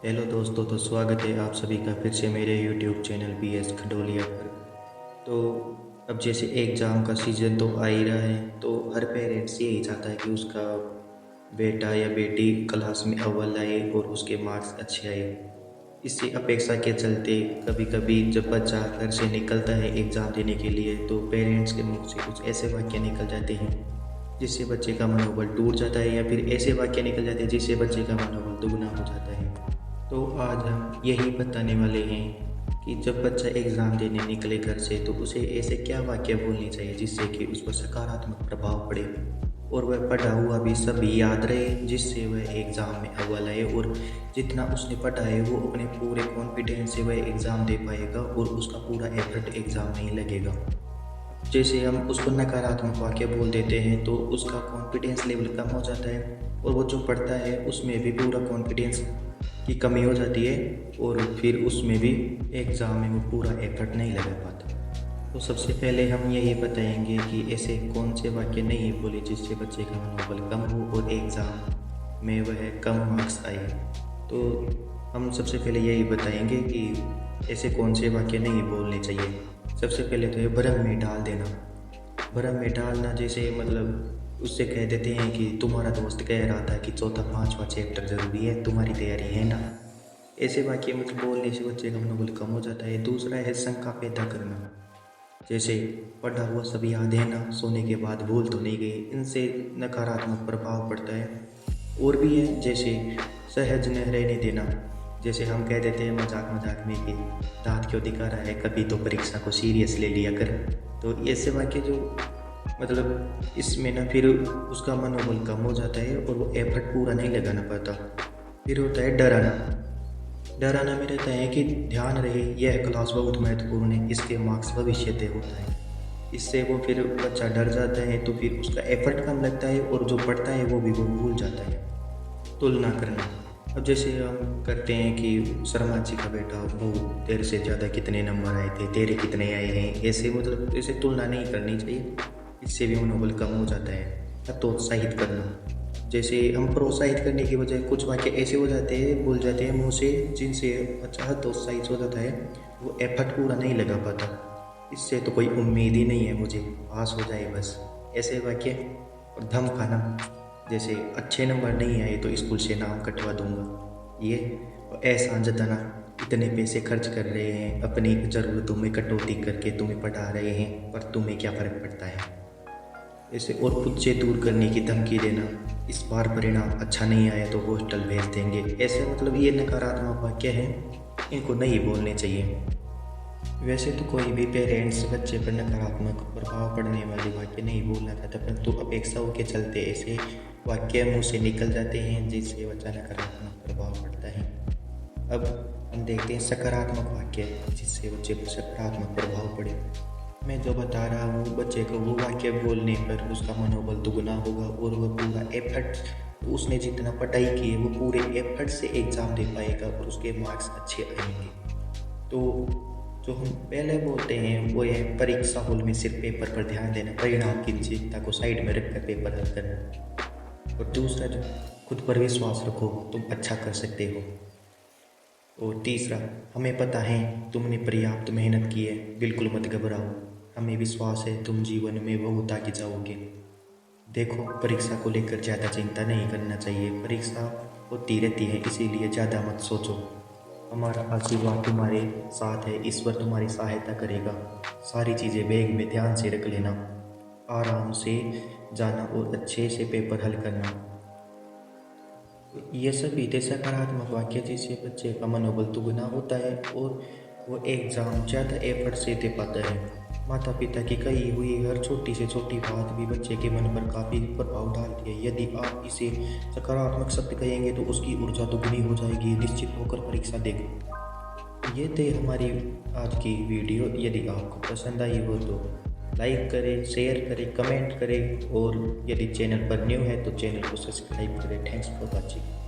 Hello दोस्तों, तो स्वागत है आप सभी का फिर से मेरे यूट्यूब चैनल BS खडोलिया पर। तो अब जैसे एग्ज़ाम का सीज़न तो आ ही रहा है, तो हर पेरेंट्स यही चाहता है कि उसका बेटा या बेटी क्लास में अव्वल आए और उसके मार्क्स अच्छे आए। इसी अपेक्षा के चलते कभी कभी जब बच्चा घर से निकलता है एग्ज़ाम देने के लिए, तो पेरेंट्स के मुंह से कुछ ऐसे वाक्य निकल जाते हैं जिससे बच्चे का मनोबल टूट जाता है, या फिर ऐसे वाक्य निकल जाते हैं जिससे बच्चे का मनोबल दुगना हो जाता है। तो आज हम यही बताने वाले हैं कि जब बच्चा एग्ज़ाम देने निकले घर से, तो उसे ऐसे क्या वाक्य बोलने चाहिए जिससे कि उस पर सकारात्मक प्रभाव पड़े और वह पढ़ा हुआ भी सब याद रहे, जिससे वह एग्ज़ाम में अव्वल आए और जितना उसने पढ़ा है वो अपने पूरे कॉन्फिडेंस से वह एग्ज़ाम दे पाएगा और उसका पूरा एफर्ट एग्ज़ाम में ही लगेगा। जैसे हम उसको नकारात्मक वाक्य बोल देते हैं तो उसका कॉन्फिडेंस लेवल कम हो जाता है और वो जो पढ़ता है उसमें भी पूरा कॉन्फिडेंस की कमी हो जाती है और फिर उसमें भी एग्ज़ाम में वो पूरा एफर्ट नहीं लगा पाता। तो सबसे पहले हम यही बताएंगे कि ऐसे कौन से वाक्य नहीं बोले जिससे बच्चे का मनोबल कम हो और एग्ज़ाम में वह कम मार्क्स आए। तो हम सबसे पहले यही बताएंगे कि ऐसे कौन से वाक्य नहीं बोलने चाहिए। सबसे पहले तो ये भ्रम में डाल देना। भ्रम में डालना जैसे मतलब उससे कह देते हैं कि तुम्हारा दोस्त कह रहा था कि चौथा पांचवा चैप्टर जरूरी है, तुम्हारी तैयारी है ना। ऐसे वाक्य मतलब बोलने से बच्चे का मनोबल कम हो जाता है। दूसरा है शंका पैदा करना। जैसे पढ़ा हुआ सब याद है ना, सोने के बाद भूल तो नहीं गई। इनसे नकारात्मक प्रभाव पड़ता है। और भी है जैसे सहज न रहने देना। जैसे हम कह देते हैं मजाक मजाक में कि दांत क्यों दिखा रहा है, कभी तो परीक्षा को सीरियस ले लिया कर। तो ऐसे वाक्य जो मतलब इसमें ना फिर उसका मनोबल कम हो जाता है और वो एफर्ट पूरा नहीं लगाना पाता। फिर होता है डराना। डराना में रहता है कि ध्यान रहे यह क्लास बहुत महत्वपूर्ण है, इसके मार्क्स भविष्य तय होता है। इससे वो फिर बच्चा डर जाता है तो फिर उसका एफर्ट कम लगता है और जो पढ़ता है वो भी वो भूल जाता है। तुलना करना। अब जैसे हम करते हैं कि शर्मा जी का बेटा बहुत तेरे से ज़्यादा कितने नंबर आए थे, तेरे कितने आए हैं, ऐसे मतलब ऐसे तुलना नहीं करनी चाहिए। इससे भी मनोबल कम हो जाता है। हतोत्साहित करना। जैसे हम प्रोत्साहित करने के बजाय कुछ वाक्य ऐसे हो जाते हैं, बोल जाते हैं मुँह से, जिनसे बच्चा हतोत्साहित हो जाता है, वो एफर्ट पूरा नहीं लगा पाता। इससे तो कोई उम्मीद ही नहीं है मुझे, पास हो जाए बस, ऐसे वाक्य। और धमकाना। जैसे अच्छे नंबर नहीं आए तो स्कूल से नाम कटवा दूंगा, ये एहसान जताना। इतने पैसे खर्च कर रहे हैं, अपनी ज़रूरतों में कटौती करके तुम्हें पढ़ा रहे हैं, पर तुम्हें क्या फ़र्क पड़ता है। ऐसे और खुद से दूर करने की धमकी देना। इस बार परिणाम अच्छा नहीं आया तो हॉस्टल भेज देंगे। ऐसे मतलब ये नकारात्मक वाक्य हैं, इनको नहीं बोलने चाहिए। वैसे तो कोई भी पेरेंट्स बच्चे पर नकारात्मक प्रभाव पड़ने वाले वाक्य नहीं बोलना चाहता, परंतु अपेक्षाओं के चलते ऐसे वाक्य मुंह से निकल जाते हैं जिससे बच्चा नकारात्मक प्रभाव पड़ता है। अब हम देखते हैं सकारात्मक वाक्य जिससे बच्चे पर सकारात्मक प्रभाव पड़े। मैं जो बता रहा हूँ, बच्चे को वो वाक्य बोलने पर उसका मनोबल दुगना होगा और वह पूरा एफर्ट, उसने जितना पढ़ाई की है वो पूरे एफर्ट से एग्ज़ाम दे पाएगा और उसके मार्क्स अच्छे आएंगे। तो जो हम पहले बोलते हैं वो है परीक्षा हॉल में सिर्फ पेपर पर ध्यान देना, परिणाम की चिंता को साइड में रखकर पेपर हल करना। और दूसरा जो खुद पर विश्वास रखो, तुम अच्छा कर सकते हो। और तीसरा, हमें पता है तुमने पर्याप्त मेहनत की है, बिल्कुल मत घबराओ, हमें विश्वास है तुम जीवन में बहुत आगे जाओगे। देखो, परीक्षा को लेकर ज़्यादा चिंता नहीं करना चाहिए, परीक्षा होती रहती है, इसीलिए ज़्यादा मत सोचो। हमारा आशीर्वाद तुम्हारे साथ है, ईश्वर तुम्हारी सहायता करेगा। सारी चीज़ें बैग में ध्यान से रख लेना, आराम से जाना और अच्छे से पेपर हल करना। ये सभी थे सकारात्मक वाक्य जिससे बच्चे का मनोबल दुगना होता है और वो एग्ज़ाम ज़्यादा एफर्ट से दे पाता है। माता पिता की कही हुई हर छोटी से छोटी बात भी बच्चे के मन पर काफ़ी प्रभाव डालती है। यदि आप इसे सकारात्मक शब्द कहेंगे तो उसकी ऊर्जा दुगनी हो जाएगी, निश्चित होकर परीक्षा देगा। ये थे हमारी आज की वीडियो। यदि आपको पसंद आई हो तो लाइक करें, शेयर करें, कमेंट करें और यदि चैनल पर न्यू है तो चैनल को सब्सक्राइब करें। Thanks for watching.